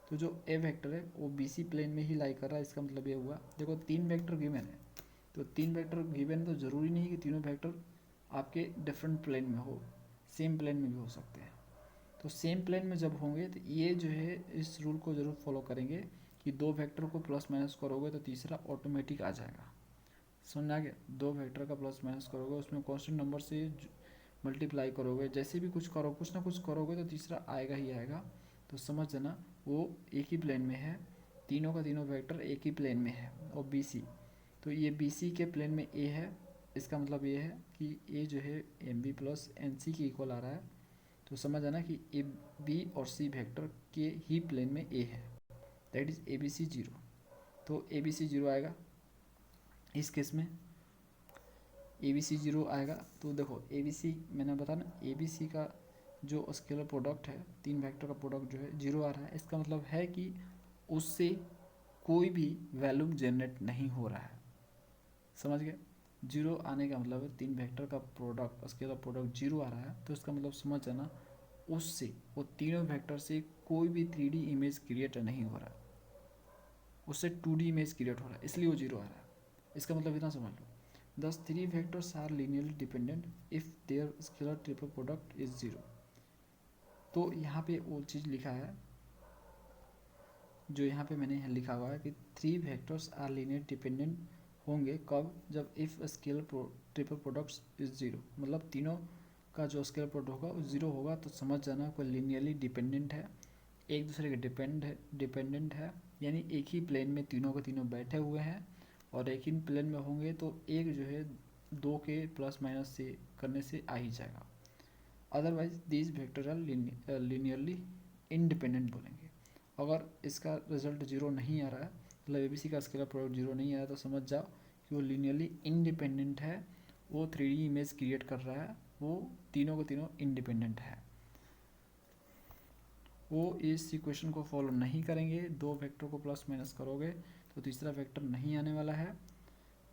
तो जो ए वेक्टर है वो बी सी प्लेन में ही लाई कर रहा है, इसका मतलब ये हुआ। देखो तीन वेक्टर गिवन है, तो तीन वेक्टर गिवन है तो ज़रूरी नहीं कि तीनों वेक्टर आपके डिफरेंट प्लेन में हो, सेम प्लेन में भी हो सकते हैं। तो सेम प्लेन में जब होंगे तो ये जो है इस रूल को ज़रूर फॉलो करेंगे कि दो वेक्टर को प्लस माइनस करोगे तो तीसरा ऑटोमेटिक आ जाएगा। समझ आ गया? दो वेक्टर का प्लस माइनस करोगे उसमें कॉन्स्टेंट नंबर से मल्टीप्लाई करोगे, जैसे भी कुछ करो, कुछ ना कुछ करोगे तो तीसरा आएगा ही आएगा। तो समझ जाना वो एक ही प्लेन में है, तीनों का तीनों वेक्टर एक ही प्लेन में है। और बी सी, तो ये बी सी के प्लेन में ए है, इसका मतलब ये है कि ए जो है M B plus N C के इक्वल आ रहा है। तो समझ आना कि ए बी और सी वेक्टर के ही प्लेन में ए है, that is A B C zero. तो ए बी सी जीरो आएगा इस केस में, ए बी सी जीरो आएगा। तो देखो ए बी सी मैंने बताया ना, ए बी सी का जो स्केलर प्रोडक्ट है, तीन वेक्टर का प्रोडक्ट जो है जीरो आ रहा है, इसका मतलब है कि उससे कोई भी वैल्यूम जनरेट नहीं हो रहा है। समझ गए? जीरो आने का मतलब है तीन वेक्टर का प्रोडक्ट, स्केलर प्रोडक्ट जीरो आ रहा है, तो इसका मतलब समझ जाना उससे, वो तीनों वेक्टर से कोई भी 3D इमेज क्रिएट नहीं हो रहा है, उससे 2D इमेज क्रिएट हो रहा है, इसलिए वो जीरो आ रहा है। इसका मतलब इतना समझ लो, thus three vectors are linearly dependent if their scalar triple product is zero। तो यहाँ पे वो चीज़ लिखा है जो यहाँ पे मैंने लिखा हुआ है कि three vectors are linear dependent होंगे कब, जब if scalar triple products is zero, मतलब तीनों का जो स्केलर प्रोडक्ट होगा वो जीरो होगा। तो समझ जाना कोई लीनियरली डिपेंडेंट है, एक दूसरे के डिपेंडेंट है, यानी एक ही प्लेन में तीनों के तीनों बैठे हुए हैं, और एक ही प्लेन में होंगे तो एक जो है दो के प्लस माइनस से करने से आ ही जाएगा। Otherwise these vector are linearly independent बोलेंगे। अगर इसका रिजल्ट जीरो नहीं आ रहा है, मतलब ए बी सी का स्केलर प्रोडक्ट जीरो नहीं आ रहा है, तो समझ जाओ कि वो लीनियरली इंडिपेंडेंट है, वो 3D इमेज क्रिएट कर रहा है, वो तीनों के तीनों इंडिपेंडेंट है। वो इस इक्वेशन को फॉलो नहीं करेंगे, दो वेक्टर को प्लस माइनस करोगे तो तीसरा वेक्टर नहीं आने वाला है।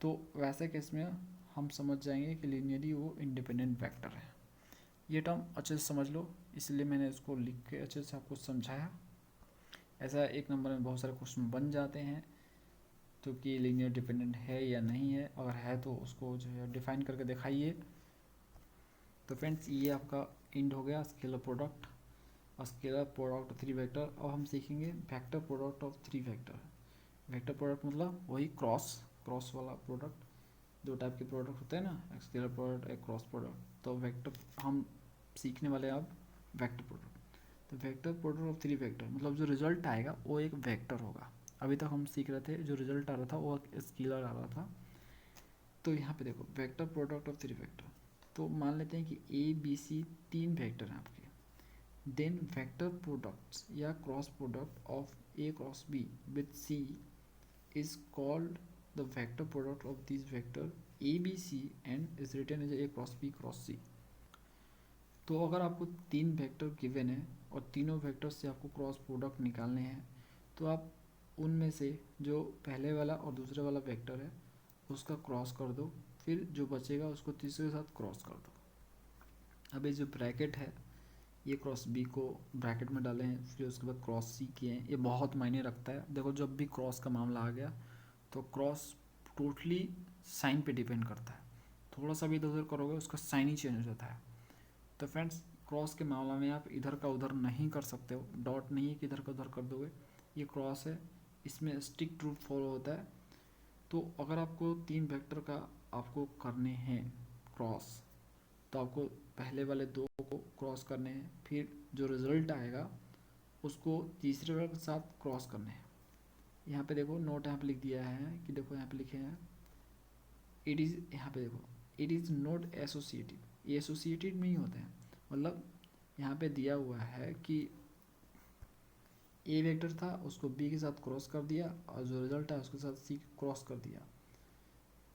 तो वैसे केस में हम समझ जाएंगे कि लीनियरली वो इंडिपेंडेंट वेक्टर है। ये टर्म अच्छे से समझ लो, इसलिए मैंने इसको लिख के अच्छे से आपको समझाया। ऐसा एक नंबर में बहुत सारे क्वेश्चन बन जाते हैं, तो कि लीनियर डिपेंडेंट है या नहीं है, अगर है तो उसको जो है डिफाइन करके दिखाइए। तो फ्रेंड्स ये आपका इंड हो गया स्केलर प्रोडक्ट और स्केलर प्रोडक्ट थ्री वेक्टर। अब हम सीखेंगे vector product of three vector. Vector product मतलब वही क्रॉस वाला प्रोडक्ट, दो टाइप के प्रोडक्ट होते हैं ना, एक स्केलर प्रोडक्ट एक क्रॉस प्रोडक्ट। तो वेक्टर हम सीखने वाले हैं अब वेक्टर प्रोडक्ट। तो vector product of three vector मतलब जो रिजल्ट आएगा वो एक वेक्टर होगा। अभी तक हम सीख रहे थे जो रिजल्ट आ रहा था वो स्केलर आ रहा था। तो यहाँ पे देखो vector product of three vector, तो मान लेते हैं कि ए बी सी तीन वेक्टर हैं आपके, देन वेक्टर प्रोडक्ट्स या cross product of A cross B with C is called the vector product of these vector a b c and is written as a cross b cross c। तो अगर आपको तीन वेक्टर गिवन है और तीनों वेक्टर से आपको क्रॉस प्रोडक्ट निकालने हैं, तो आप उनमें से जो पहले वाला और दूसरे वाला वेक्टर है उसका क्रॉस कर दो, फिर जो बचेगा उसको तीसरे के साथ क्रॉस कर दो। अब ये जो ब्रैकेट है ये क्रॉस बी को ब्रैकेट में डाले हैं, फिर उसके बाद क्रॉस सी किए हैं, ये बहुत मायने रखता है। देखो जब भी क्रॉस का मामला आ गया तो क्रॉस टोटली साइन पे डिपेंड करता है, थोड़ा सा भी इधर उधर करोगे उसका साइन ही चेंज हो जाता है। तो फ्रेंड्स क्रॉस के मामला में आप इधर का उधर नहीं कर सकते हो, डॉट नहीं है कि इधर का उधर कर दोगे, ये क्रॉस है, इसमें स्ट्रिक्ट रूल फॉलो होता है। तो अगर आपको तीन वेक्टर का आपको करने हैं क्रॉस, तो आपको पहले वाले दो को क्रॉस करने हैं, फिर जो रिजल्ट आएगा उसको तीसरे वाले के साथ क्रॉस करने हैं। यहाँ पे देखो नोट यहाँ पे लिख दिया है कि देखो यहाँ पे लिखे हैं इट इज़, यहाँ पे देखो इट इज़ नॉट एसोसिएटिव, ये एसोसिएटेड नहीं होते हैं। मतलब यहाँ पे दिया हुआ है कि ए वेक्टर था उसको बी के साथ क्रॉस कर दिया और जो रिजल्ट है उसके साथ सी क्रॉस कर दिया।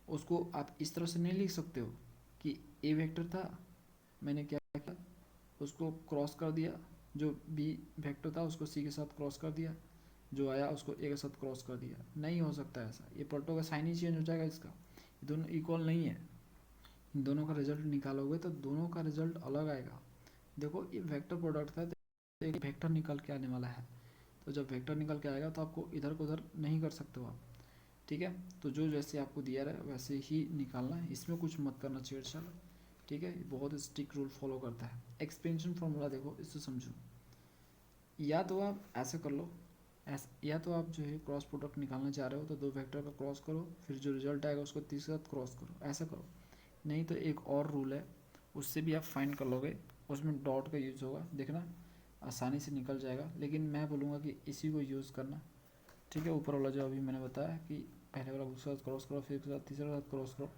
उसको आप इस तरह से नहीं लिख सकते हो कि ए वेक्टर था मैंने क्या किया उसको क्रॉस कर दिया, जो बी वेक्टर था उसको सी के साथ क्रॉस कर दिया, जो आया उसको ए के साथ क्रॉस कर दिया। नहीं हो सकता ऐसा, ये पलटो का साइन ही चेंज हो जाएगा इसका, ये दोनों इक्वल नहीं है। इन दोनों का रिजल्ट निकालोगे तो दोनों का रिजल्ट अलग आएगा। देखो ये वेक्टर प्रोडक्ट था तो एक वेक्टर निकल के आने वाला है, तो जब वेक्टर निकल के आएगा तो आपको इधर को उधर नहीं कर सकते हो आप, ठीक है। तो जो जैसे आपको दिया रहा है वैसे ही निकालना है, इसमें कुछ मत करना छेड़छाड़, ठीक है। बहुत स्ट्रिक्ट रूल फॉलो करता है। एक्सपेंशन फॉर्मूला देखो इससे समझो, या तो आप ऐसे कर लो, या तो आप जो है क्रॉस प्रोडक्ट निकालना चाह रहे हो तो दो वेक्टर का क्रॉस करो, फिर जो रिजल्ट आएगा उसको तीसरे साथ क्रॉस करो, ऐसा करो। नहीं तो एक और रूल है, उससे भी आप फाइंड कर लोगे, उसमें डॉट का यूज़ होगा, देखना आसानी से निकल जाएगा। लेकिन मैं बोलूँगा कि इसी को यूज़ करना, ठीक है। ऊपर वाला जो अभी मैंने बताया कि पहले वाला उसके साथ क्रॉस करो, फिर उसके साथ तीसरे के साथ क्रॉस करो।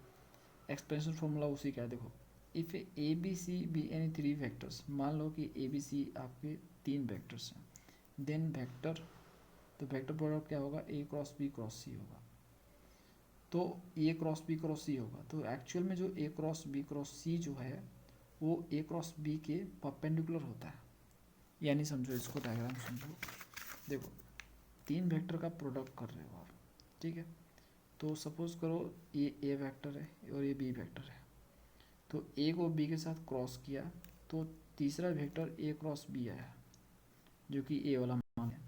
एक्सपेंशन फॉर्मूला उसी का है, देखो if A B C be any three vectors, मान लो कि ए बी सी आपके 3 वेक्टर्स हैं, देन वेक्टर, तो वेक्टर प्रोडक्ट क्या होगा, ए क्रॉस बी क्रॉस सी होगा। तो ए क्रॉस बी क्रॉस सी होगा, तो एक्चुअल में जो ए क्रॉस बी क्रॉस सी जो है वो ए क्रॉस बी के परपेंडिकुलर होता है। यानी समझो इसको, डायग्राम समझो, देखो 3 वेक्टर का प्रोडक्ट कर रहे हो आप, ठीक है। तो सपोज करो ये ए वेक्टर है और ये बी वेक्टर है, तो ए को बी के साथ क्रॉस किया तो तीसरा वेक्टर ए क्रॉस बी आया, जो कि ए वाला मान है।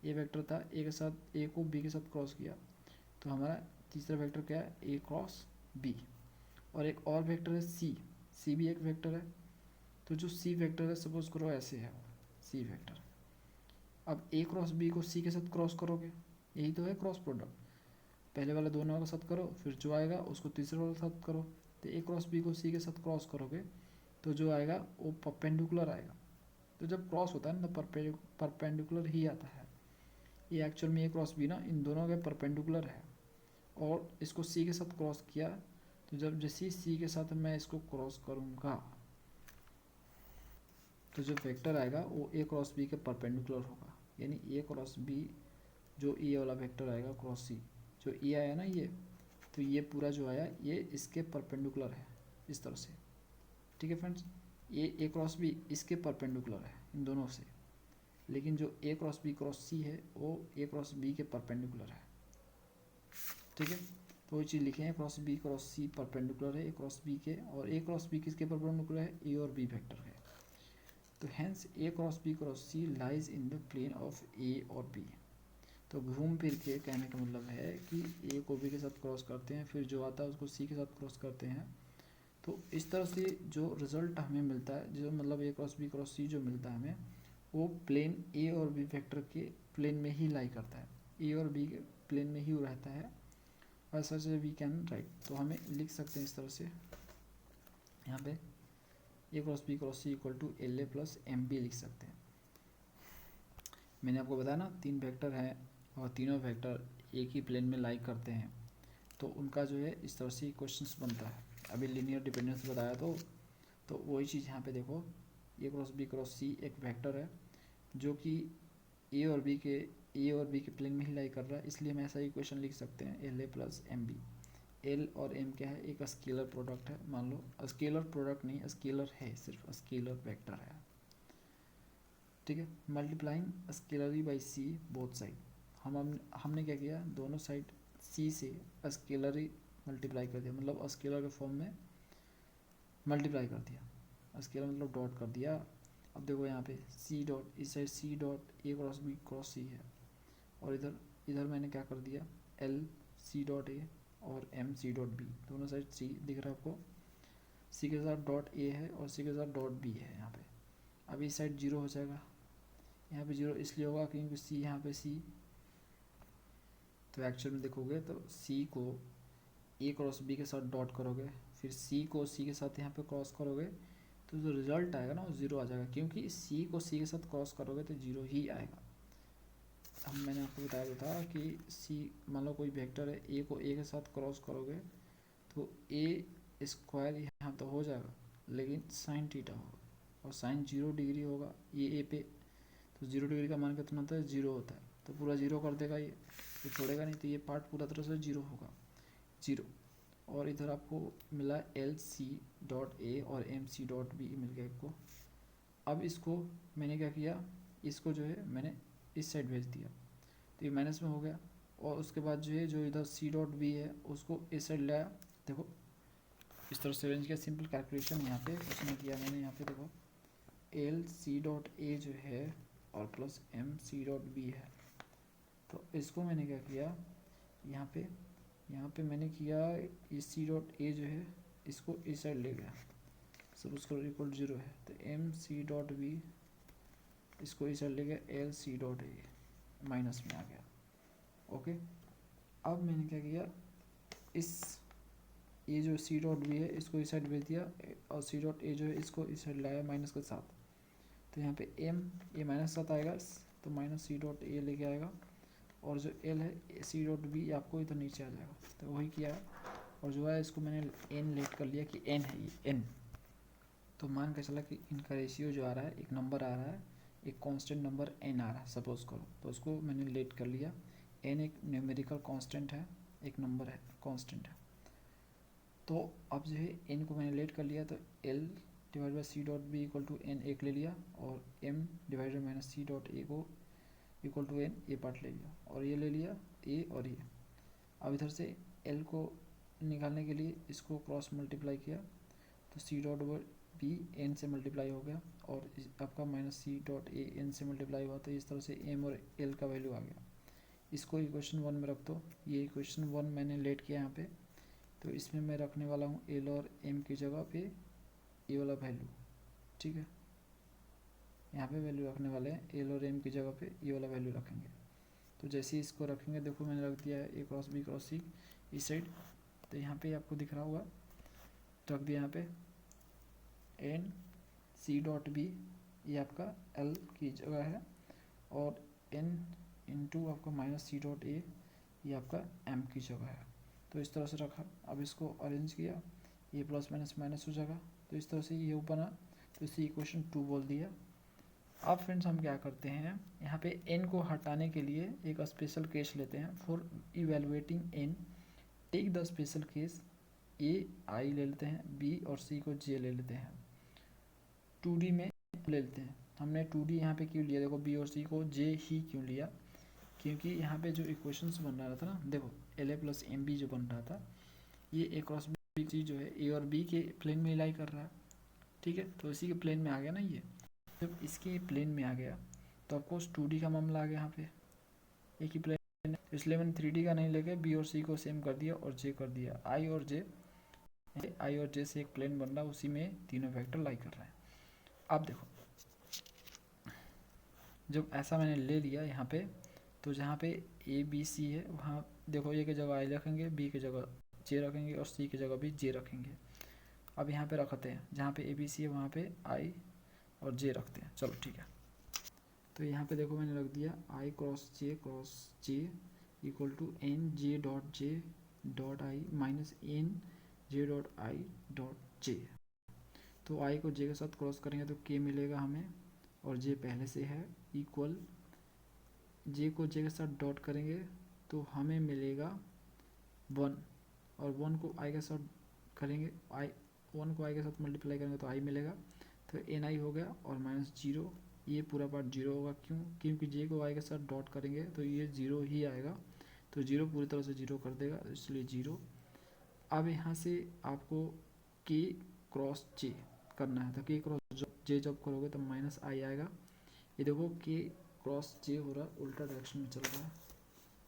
ए वेक्टर था, ए के साथ, ए को बी के साथ क्रॉस किया तो हमारा तीसरा वेक्टर क्या है, ए क्रॉस बी। और एक और वेक्टर है सी, सी भी एक वेक्टर है। तो जो सी वेक्टर है सपोज करो ऐसे है सी वेक्टर, अब ए क्रॉस बी को सी के साथ क्रॉस करोगे, यही तो है क्रॉस प्रोडक्ट। पहले वाला दोनों के साथ करो, फिर जो आएगा उसको तीसरे वाले के साथ करो। तो ए क्रॉस बी को सी के साथ क्रॉस करोगे तो जो आएगा वो परपेंडिकुलर आएगा। तो जब क्रॉस होता है ना तो परपेंडिकुलर ही आता है। ये एक्चुअल में ए क्रॉस बी ना इन दोनों के परपेंडिकुलर है, और इसको सी के साथ क्रॉस किया तो जब जैसे सी के साथ मैं इसको क्रॉस करूँगा तो जो वेक्टर आएगा वो ए क्रॉस बी के परपेंडिकुलर होगा। यानी ए क्रॉस बी जो ए वाला वेक्टर आएगा क्रॉस सी, जो ए आया ना ये, तो ये पूरा जो आया ये इसके परपेंडिकुलर है इस तरह से, ठीक है फ्रेंड्स। ये ए क्रॉस बी इसके परपेंडिकुलर है इन दोनों से, लेकिन जो A cross B cross C है वो ए क्रॉस बी के परपेंडिकुलर है, ठीक है। तो वही चीज़ लिखे हैं, cross B cross C perpendicular है ए क्रॉस बी के, और ए क्रॉस बी किसके परपेंडिकुलर है, ए और बी वेक्टर है। तो hence A cross B cross C lies in the plane of ए और बी। तो घूम फिर के कहने का मतलब है कि ए को बी के साथ क्रॉस करते हैं, फिर जो आता है उसको सी के साथ क्रॉस करते हैं। तो इस तरह से जो रिज़ल्ट हमें मिलता है, जो मतलब ए क्रॉस बी क्रॉस सी जो मिलता है हमें, वो प्लेन ए और बी वेक्टर के प्लेन में ही लाई करता है, ए और बी के प्लेन में ही रहता है। ऐसा से वी कैन राइट, तो हमें लिख सकते हैं इस तरह से, यहाँ पे A cross B cross C equal to L A plus M B लिख सकते हैं। मैंने आपको बताया ना 3 वेक्टर हैं और तीनों वेक्टर एक ही प्लेन में लाई करते हैं, तो उनका जो है इस तरह से क्वेश्चंस बनता है। अभी लीनियर डिपेंडेंस बताया तो वही चीज़ यहाँ पे देखो, ए क्रॉस बी क्रॉस सी एक वेक्टर है जो कि ए और बी के प्लेन में ही लाई कर रहा है, इसलिए हम ऐसा ही क्वेश्चन लिख सकते हैं L A plus M B. L और एम क्या है, एक स्केलर प्रोडक्ट है, मान लो स्केलर प्रोडक्ट नहीं, स्केलर है, सिर्फ स्केलर वेक्टर है, ठीक है। Multiplying scalarly by C both side, हमने क्या किया, दोनों साइड सी से स्केलरी मल्टीप्लाई कर दिया, मतलब स्केलर के फॉर्म में मल्टीप्लाई कर दिया, स्केलर मतलब डॉट कर दिया। अब देखो यहाँ पे सी डॉट, इस side C dot A cross B cross C है, और इधर मैंने क्या कर दिया, एल सी डॉट ए और एम सी डॉट बी, दोनों साइड सी दिख रहा है आपको, सी के साथ डॉट ए है और सी के साथ डॉट बी है यहाँ पे। अब इस साइड जीरो हो जाएगा, यहाँ पे जीरो इसलिए होगा क्योंकि सी यहाँ पे सी, तो एक्चुअल में देखोगे तो सी को ए क्रॉस बी के साथ डॉट करोगे, फिर सी को सी के साथ यहाँ पे क्रॉस करोगे, तो जो रिजल्ट आएगा ना वो जीरो आ जाएगा, क्योंकि सी को सी के साथ क्रॉस करोगे तो जीरो ही आएगा। हम मैंने आपको बताया था कि सी मान लो कोई वेक्टर है, ए को ए के साथ क्रॉस करोगे तो ए स्क्वायर यहाँ तो हो जाएगा, लेकिन साइन थीटा होगा, और साइन 0 डिग्री होगा ये ए पे, तो 0 डिग्री का मान कितना होता है, 0 होता है, तो पूरा 0 कर देगा ये, तो छोड़ेगा नहीं, तो ये पार्ट पूरा तरह से 0 होगा, 0। और इधर आपको मिला एल सी डॉट ए और एम सी डॉट बी मिल गया आपको। अब इसको मैंने क्या किया, इसको जो है मैंने इस साइड भेज दिया, तो ये माइनस में हो गया, और उसके बाद जो है जो इधर सी डॉट बी है उसको इस साइड लाया, देखो इस तरह से अरेंज किया, सिंपल कैलकुलेशन यहाँ पे कुछ नहीं किया मैंने, यहाँ पे देखो एल सी डॉट ए जो है और plus M C dot B है, तो इसको मैंने क्या किया, यहाँ पे मैंने किया ये सी डॉट ए जो है इसको इस साइड ले गया, सब उसका इक्वल 0 है, तो एम सी डॉट बी इसको इस साइड ले गया, L C dot A minus में आ गया, ओके। अब मैंने क्या किया, इस ये जो सी डॉट बी है इसको इस साइड भेज दिया और सी डॉट ए जो है इसको इस साइड लाया माइनस के साथ। तो यहाँ पे एम ये माइनस साथ आएगा तो माइनस सी डॉट ए लेके आएगा और जो एल है सी डॉट बी आपको इधर नीचे आ जाएगा। तो वही किया है और जो है इसको मैंने एन लेट कर लिया कि एन है ये एन। तो मान के चला कि इनका रेशियो जो आ रहा है एक नंबर आ रहा है, एक कांस्टेंट नंबर एन आ रहा है सपोज करो, तो उसको मैंने लेट कर लिया। एन एक न्यूमेरिकल कांस्टेंट है, एक नंबर है कांस्टेंट है। तो अब जो है एन को मैंने लेट कर लिया तो L divide by C dot B equal to N एक ले लिया और M divide by minus C dot A को इक्वल टू एन ये पार्ट ले लिया और ये ले लिया ए और ये। अब इधर से एल को निकालने के लिए इसको क्रॉस मल्टीप्लाई किया तो सी डॉट बी एन से मल्टीप्लाई हो गया और आपका minus C dot A N से मल्टीप्लाई हुआ तो इस तरह से एम और एल का वैल्यू आ गया। इसको इक्वेशन 1 में रख दो। ये इक्वेशन 1 मैंने लेट किया यहाँ पे, तो इसमें मैं रखने वाला हूँ एल और एम की जगह पे ये वाला वैल्यू। ठीक है, यहाँ पे वैल्यू रखने वाले हैं एल और एम की जगह पे ये वाला वैल्यू रखेंगे। तो जैसे ही इसको रखेंगे देखो मैंने रख दिया है ए क्रॉस बी क्रॉस सी इस साइड। तो यहाँ पे आपको दिख रहा होगा रख दिया यहाँ पे एन सी डॉट बी ये आपका एल की जगह है और एन इंटू आपका माइनस सी डॉट ए ये आपका एम की जगह है। तो इस तरह से रखा। अब इसको अरेंज किया, ये प्लस माइनस माइनस हो जाएगा तो इस तरह से ये बना, तो इसे इक्वेशन 2 बोल दिया। अब फ्रेंड्स हम क्या करते हैं, यहाँ पे n को हटाने के लिए एक स्पेशल केस लेते हैं। For evaluating n take the special case a i ले लेते हैं, b और c को j ले लेते हैं। 2D में ले लेते हैं। हमने 2D यहाँ पे क्यों लिया, देखो b और c को j ही क्यों लिया, क्योंकि यहाँ पे जो इक्वेशंस बन रहा था ना, देखो L A plus M B जो बन रहा था ये ए क्रॉस बी सी जो है ए और बी के प्लेन में लाई कर रहा है। ठीक है, तो इसी के प्लेन में आ गया ना ये। जब इसके प्लेन में आ गया तो आपको 2D का मामला आ गया यहाँ पे, एक ही प्लेन है, इसलिए मैंने 3D का नहीं लेके बी और सी को सेम कर दिया और जे कर दिया। आई और जे से एक प्लेन बन रहा है, उसी में तीनों वेक्टर लाई कर रहे हैं। अब देखो जब ऐसा मैंने ले लिया यहाँ पे, तो जहाँ पे ए बी सी है वहाँ देखो ए की जगह आई रखेंगे, बी की जगह जे रखेंगे और सी की जगह भी जे रखेंगे। अब यहाँ पे रखते हैं जहाँ पे ए बी सी है वहाँ पे आई और जे रखते हैं। चलो ठीक है, तो यहाँ पे देखो मैंने रख दिया I cross J equal to N J dot I minus N J dot I dot J. तो आई को जे के साथ क्रॉस करेंगे तो के मिलेगा हमें और जे पहले से है इक्वल, जे को जे के साथ डॉट करेंगे तो हमें मिलेगा 1 और 1 को आई के साथ करेंगे, आई 1 को आई के साथ मल्टीप्लाई करेंगे तो आई मिलेगा, तो एन आई हो गया और माइनस 0 ये पूरा पार्ट 0 होगा। क्यों, क्योंकि जे को आई के साथ डॉट करेंगे तो ये 0 ही आएगा, तो 0 पूरी तरह से 0 कर देगा इसलिए 0। अब यहाँ से आपको के क्रॉस जे करना है, तो के क्रॉस जे जब करोगे तो माइनस आई आएगा। ये देखो के क्रॉस जे हो रहा है उल्टा डायरेक्शन में चल रहा है,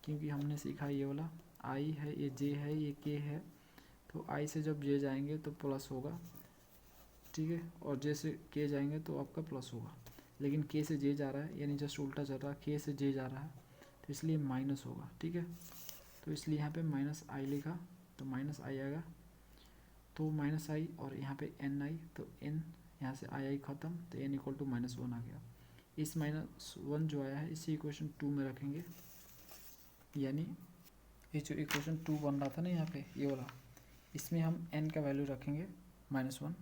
क्योंकि हमने सीखा ये वाला आई है ये जे है ये के है, तो आई से जब जे जाएंगे तो प्लस होगा। ठीक है, और जे से के जाएंगे तो आपका प्लस होगा, लेकिन के से जे जा रहा है यानी जस्ट उल्टा चल रहा है, के से जे जा रहा है तो इसलिए माइनस होगा। ठीक है, तो इसलिए यहाँ पे माइनस आई लिखा तो माइनस आई आएगा, तो माइनस आई और यहाँ पे एन आई, तो एन यहाँ से आई ख़त्म तो एन इक्वल टू -1 आ गया। इस -1 जो आया है इसी इक्वेशन 2 में रखेंगे, यानी ये जो इक्वेशन 2 बन रहा था ना यहाँ पे ये वाला, इसमें हम n का वैल्यू रखेंगे -1।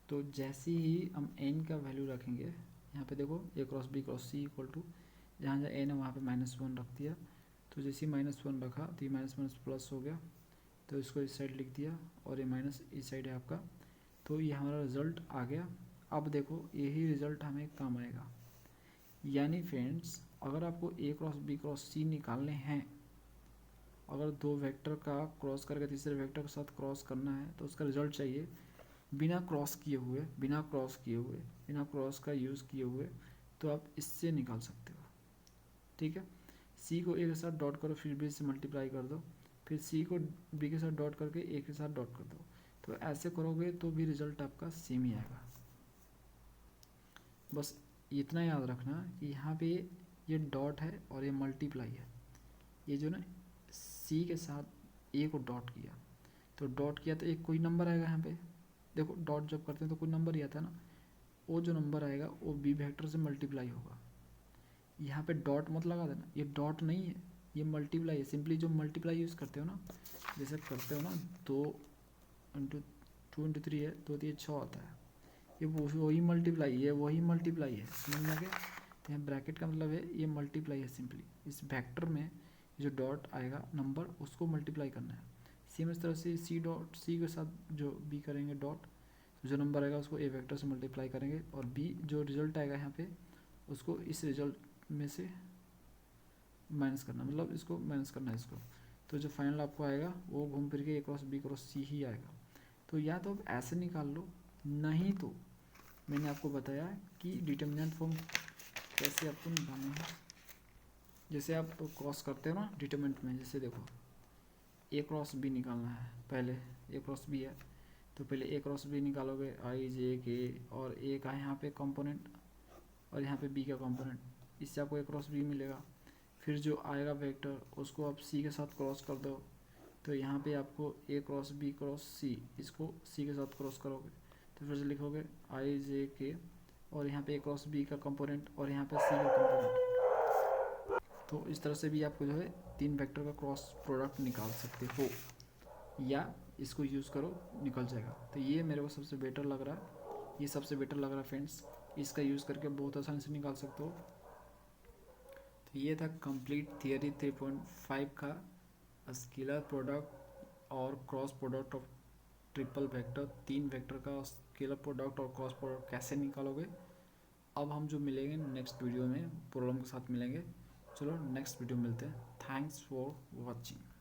तो जैसे ही हम n का वैल्यू रखेंगे यहाँ पे देखो A cross B cross C equal to जहाँ जहाँ n है वहाँ पे -1 रख दिया, तो जैसे ही -1 रखा तो ये माइनस प्लस हो गया, तो इसको इस साइड लिख दिया और ये माइनस इस साइड है आपका, तो ये हमारा रिज़ल्ट आ गया। अब देखो यही रिज़ल्ट हमें काम आएगा, यानी फ्रेंड्स अगर आपको ए क्रॉस बी क्रॉस सी निकालने हैं, अगर दो वेक्टर का क्रॉस करके तीसरे वेक्टर के साथ क्रॉस करना है तो उसका रिजल्ट चाहिए बिना क्रॉस का यूज़ किए हुए, तो आप इससे निकाल सकते हो। ठीक है, सी को ए के साथ डॉट करो फिर बी से मल्टीप्लाई कर दो, फिर सी को बी के साथ डॉट करके ए के साथ डॉट कर दो, तो ऐसे करोगे तो भी रिजल्ट आपका सेम ही आएगा। बस इतना याद रखना कि यहाँ पे ये डॉट है और ये मल्टीप्लाई है, ये जो ना सी के साथ ए को डॉट किया तो डॉट किया तो एक कोई नंबर आएगा यहाँ पे, देखो डॉट जब करते हैं तो कोई नंबर ही आता है ना, वो जो नंबर आएगा वो बी वेक्टर से मल्टीप्लाई होगा। यहाँ पे डॉट मत लगा देना, ये डॉट नहीं है, ये मल्टीप्लाई है। सिंपली जो मल्टीप्लाई यूज़ करते हो ना, जैसे करते हो ना, 2 × 2 × 3 है, 2 × 3 = 6 आता है, ये वही मल्टीप्लाई है, वही मल्टीप्लाई है, समझ में आ गया। तो यहाँ ब्रैकेट का मतलब है ये मल्टीप्लाई है। सिंपली इस वेक्टर में जो डॉट आएगा नंबर, उसको मल्टीप्लाई करना है। सेम इस तरह से सी डॉट, सी के साथ जो बी करेंगे डॉट, जो नंबर आएगा उसको ए वेक्टर से मल्टीप्लाई करेंगे, और बी जो रिजल्ट आएगा यहाँ पे उसको इस रिजल्ट में से माइनस करना, मतलब इसको माइनस करना है इसको। तो जो फाइनल आपको आएगा वो घूम फिर के ए क्रॉस बी क्रॉस सी ही आएगा। तो या तो आप ऐसे निकाल लो, नहीं तो मैंने आपको बताया कि डिटर्मिनेंट फॉर्म कैसे आपको निकालना है। जैसे आप क्रॉस करते हो ना डिटर्मिनेंट में, जैसे देखो ए क्रॉस बी निकालना है, पहले ए क्रॉस बी है तो पहले ए क्रॉस बी निकालोगे, आई जे के, और ए का यहाँ पे कंपोनेंट और यहाँ पे बी का कंपोनेंट, इससे आपको ए क्रॉस बी मिलेगा। फिर जो आएगा वेक्टर उसको आप सी के साथ क्रॉस कर दो, तो यहाँ पे आपको ए क्रॉस बी क्रॉस सी, इसको सी के साथ क्रॉस करोगे तो फिर से लिखोगे आई जे के, और यहाँ पे ए क्रॉस बी का कंपोनेंट और यहाँ पे सी का कंपोनेंट। तो इस तरह से भी आपको जो है 3 वेक्टर का क्रॉस प्रोडक्ट निकाल सकते हो, या इसको यूज़ करो निकल जाएगा। तो ये मेरे को सबसे बेटर लग रहा है, ये सबसे बेटर लग रहा है फ्रेंड्स, इसका यूज़ करके बहुत आसानी से निकाल सकते हो। तो ये था कंप्लीट थियरी 3.5 का स्केलर प्रोडक्ट और cross product of triple vector. 3 vector का स्केलर प्रोडक्ट और क्रॉस प्रोडक्ट कैसे निकालोगे। अब हम जो मिलेंगे नेक्स्ट वीडियो में प्रॉब्लम के साथ मिलेंगे। चलो नेक्स्ट वीडियो मिलते हैं। Thanks for watching.